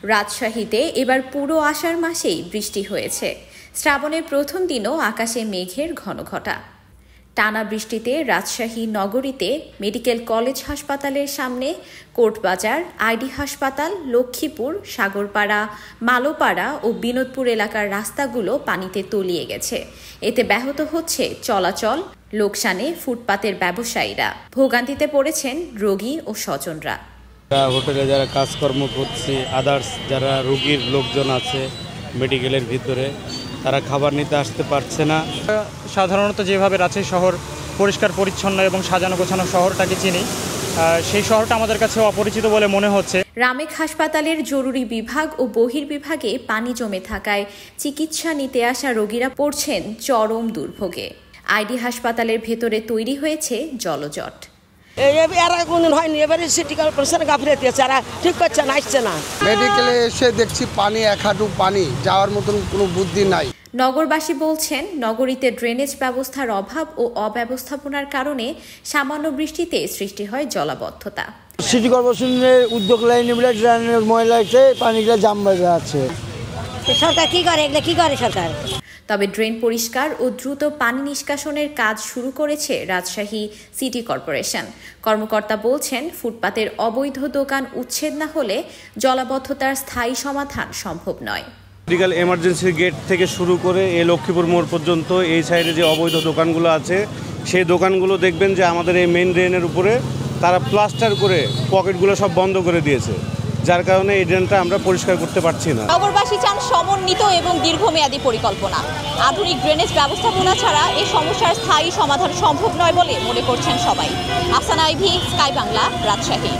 রাজশাহীতে এবার পুরো আষাঢ় মাসেই বৃষ্টি হয়েছে। শ্রাবণের প্রথম দিনও আকাশে মেঘের ঘনঘটা। টানা বৃষ্টিতে রাজশাহী নগরীতে মেডিকেল কলেজ হাসপাতালের সামনে, কোর্টবাজার, আইডি হাসপাতাল, লক্ষ্মীপুর, সাগরপাড়া, মালোপাড়া ও বিনোদপুর এলাকার রাস্তাগুলো পানিতে তলিয়ে গেছে। এতে ব্যাহত হচ্ছে চলাচল, লোকসানে ফুটপাতের ব্যবসায়ীরা। ভোগান্তিতে পড়েছেন রোগী ও স্বজনরা। হোটেলে যারা কাজকর্ম করছে, আদার্স যারা রোগীর লোকজন আছে মেডিকেলের ভিতরে, তারা খাবার নিতে আসতে পারছে না। সাধারণত যেভাবে রাজশাহী শহর পরিষ্কার পরিচ্ছন্ন এবং সাজানো গোছানো শহরটাকে চিনি, সেই শহরটা আমাদের কাছে অপরিচিত বলে মনে হচ্ছে। রামেক হাসপাতালের জরুরি বিভাগ ও বহির্বিভাগে পানি জমে থাকায় চিকিৎসা নিতে আসা রোগীরা পড়ছেন চরম দুর্ভোগে। আইডি হাসপাতালের ভেতরে তৈরি হয়েছে জলজট। কোনদিন হয়নি, এবারে সিটি কর্পোরেশন গাফিলতি আছে, ঠিক করছে না, আসছে না। মেডিকেলে এসে দেখছি পানি, এক হাঁটু পানি, যাওয়ার মতন কোনো বুদ্ধি নাই। নগরবাসী বলছেন, নগরীতে ড্রেনেজ ব্যবস্থার অভাব ও অব্যবস্থাপনার কারণে সামান্য বৃষ্টিতে সৃষ্টি হয় জলাবদ্ধতা। সিটি কর্পোরেশনের উদ্যোগ লাইনে ড্রেনের ময়লা এসে পানিগুলো জাম বেঁধে আছে। সরকার কি করে, এগুলো কি করে সরকার? তবে ড্রেন পরিষ্কার ও দ্রুত পানি নিষ্কাশনের কাজ শুরু করেছে রাজশাহী সিটি কর্পোরেশন। কর্মকর্তা বলছেন, ফুটপাতের অবৈধ দোকান উচ্ছেদ না হলে জলাবদ্ধতার স্থায়ী সমাধান সম্ভব নয়। মেডিকেল এমার্জেন্সি গেট থেকে শুরু করে এই লক্ষ্মীপুর মোড় পর্যন্ত এই সাইডে যে অবৈধ দোকানগুলো আছে, সেই দোকানগুলো দেখবেন যে আমাদের এই মেইন ড্রেনের উপরে তারা প্লাস্টার করে পকেটগুলো সব বন্ধ করে দিয়েছে, যার কারণে এই ড্রেনটা আমরা পরিষ্কার করতে পারছি না। নগরবাসী চান সমন্বিত এবং দীর্ঘমেয়াদী পরিকল্পনা। আধুনিক ড্রেনেজ ব্যবস্থাপনা ছাড়া এই সমস্যার স্থায়ী সমাধান সম্ভব নয় বলে মনে করছেন সবাই। আফসানা আইভি, স্কাই বাংলা, রাজশাহী।